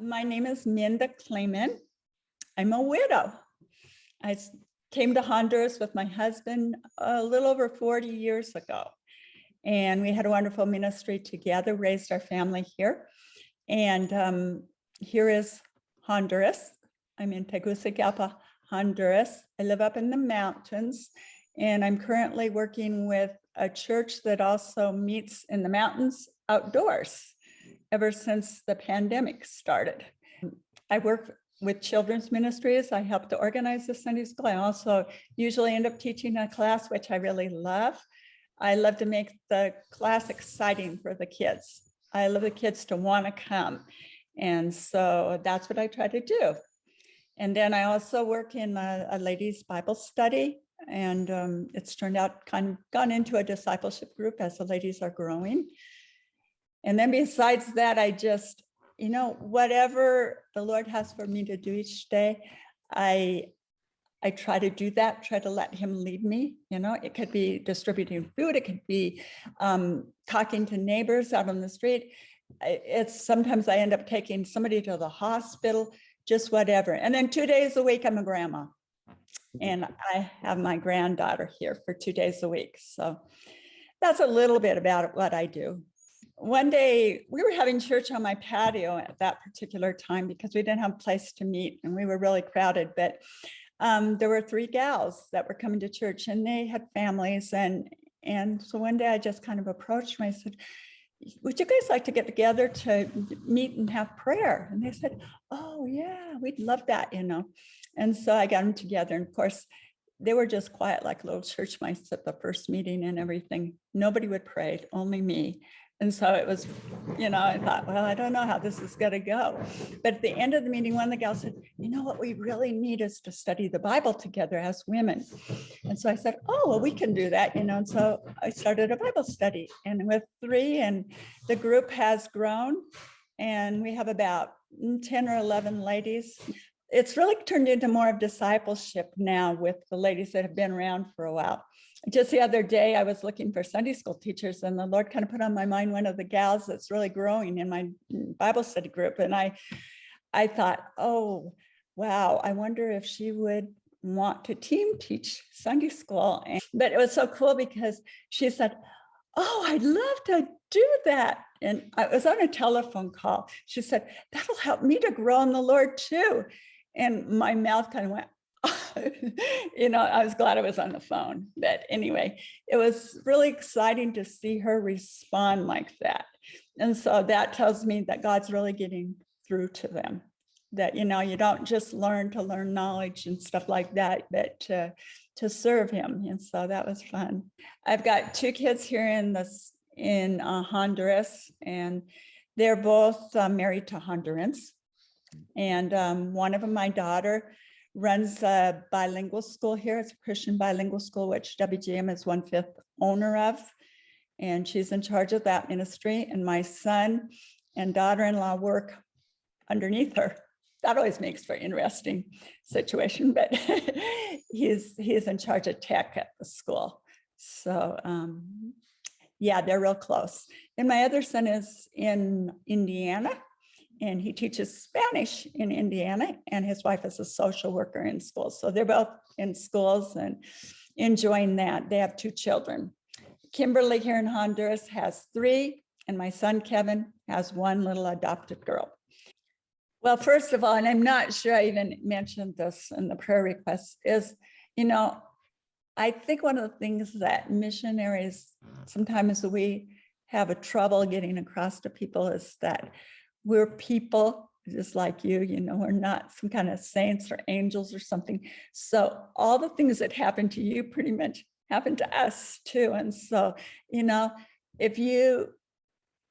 My name is Minda Kleman. I'm a widow. I came to Honduras with my husband a little over 40 years ago. And we had a wonderful ministry together, raised our family here. And here is Honduras. I'm in Tegucigalpa, Honduras. I live up in the mountains, and I'm currently working with a church that also meets in the mountains outdoors ever since the pandemic started. I work with children's ministries. I help to organize the Sunday school. I also usually end up teaching a class, which I really love. I love to make the class exciting for the kids. I love the kids to want to come. And so that's what I try to do. And then I also work in a ladies' Bible study. And it's turned out kind of gone into a discipleship group as the ladies are growing. And then besides that, I just, whatever the Lord has for me to do each day, I try to do that, try to let him lead me. It could be distributing food. It could be talking to neighbors out on the street. Sometimes I end up taking somebody to the hospital, just whatever. And then 2 days a week, I'm a grandma. And I have my granddaughter here for 2 days a week. So that's a little bit about what I do. One day we were having church on my patio at that particular time because we didn't have a place to meet and we were really crowded, but there were 3 gals that were coming to church and they had families. And so one day I just kind of approached them. I said, would you guys like to get together to meet and have prayer? And they said, oh yeah, we'd love that, And so I got them together. And of course, they were just quiet like little church mice at the first meeting and everything. Nobody would pray, only me. And so it was, I thought, well, I don't know how this is going to go. But at the end of the meeting, one of the gals said, what we really need is to study the Bible together as women. And so I said, oh, well, we can do that, And so I started a Bible study. And with 3, and the group has grown. And we have about 10 or 11 ladies. It's really turned into more of discipleship now with the ladies that have been around for a while. Just the other day, I was looking for Sunday school teachers, and the Lord kind of put on my mind one of the gals that's really growing in my Bible study group. And I thought, oh, wow, I wonder if she would want to team teach Sunday school. But it was so cool because she said, oh, I'd love to do that. And I was on a telephone call. She said, that'll help me to grow in the Lord too. And my mouth kind of went, I was glad I was on the phone. But anyway, it was really exciting to see her respond like that. And so that tells me that God's really getting through to them, that, you don't just learn to learn knowledge and stuff like that, but to serve him. And so that was fun. I've got 2 kids here in Honduras, and they're both married to Hondurans. And one of them, my daughter, runs a bilingual school here. It's a Christian bilingual school, which WGM is 1/5 owner of. And she's in charge of that ministry. And my son and daughter-in-law work underneath her. That always makes for an interesting situation, but he's in charge of tech at the school. So yeah, they're real close. And my other son is in Indiana, and he teaches Spanish in Indiana, and his wife is a social worker in schools. So they're both in schools and enjoying that. They have 2 children. Kimberly here in Honduras has 3, and my son Kevin has 1 little adopted girl. Well, first of all, and I'm not sure I even mentioned this in the prayer request, is, I think one of the things that missionaries, sometimes we have a trouble getting across to people is that we're people just like you, we're not some kind of saints or angels or something. So all the things that happen to you pretty much happen to us too. And so,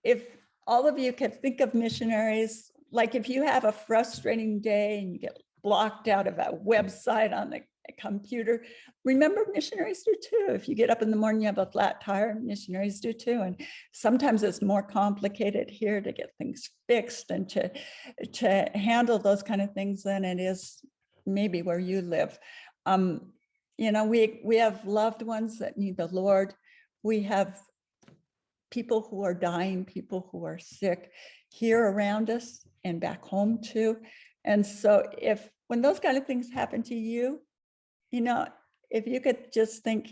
if all of you could think of missionaries, like if you have a frustrating day and you get blocked out of a website on the computer, remember missionaries do too. If you get up in the morning, you have a flat tire, missionaries do too. And sometimes it's more complicated here to get things fixed and to handle those kind of things than it is maybe where you live. We have loved ones that need the Lord. We have people who are dying, people who are sick here around us. and back home too. And so when those kind of things happen to you, if you could just think,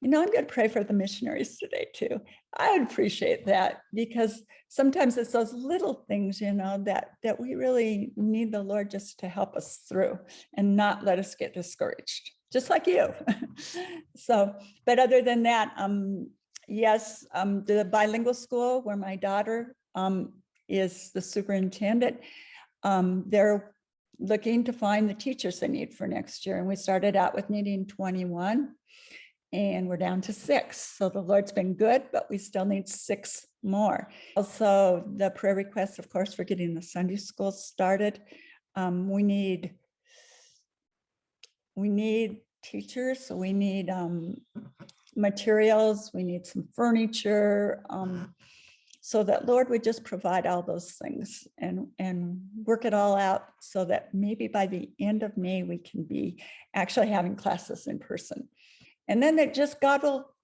I'm going to pray for the missionaries today too. I would appreciate that, because sometimes it's those little things, that we really need the Lord just to help us through and not let us get discouraged, just like you. So, but other than that, yes, the bilingual school where my daughter is the superintendent, they're looking to find the teachers they need for next year. And we started out with needing 21. And we're down to 6. So the Lord's been good, but we still need 6 more. Also, the prayer requests, of course, for getting the Sunday school started. We need teachers. So we need materials. We need some furniture. So that Lord would just provide all those things and work it all out so that maybe by the end of May, we can be actually having classes in person. And then that just God will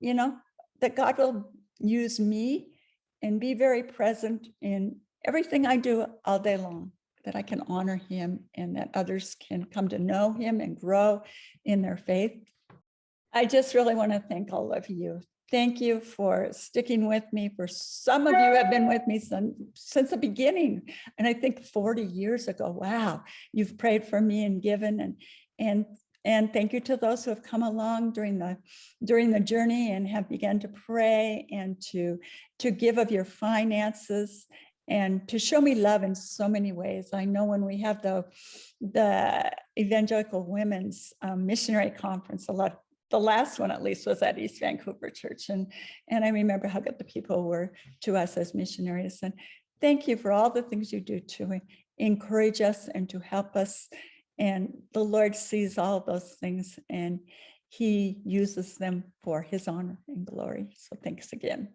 use me and be very present in everything I do all day long, that I can honor him and that others can come to know him and grow in their faith. I just really want to thank all of you. Thank you for sticking with me. For some of you have been with me since the beginning. And I think 40 years ago, wow, you've prayed for me and given, and thank you to those who have come along during the journey and have begun to pray and to give of your finances and to show me love in so many ways. I know when we have the Evangelical Women's Missionary Conference, the last one at least was at East Vancouver Church. And I remember how good the people were to us as missionaries. And thank you for all the things you do to encourage us and to help us. And the Lord sees all those things and he uses them for his honor and glory. So thanks again.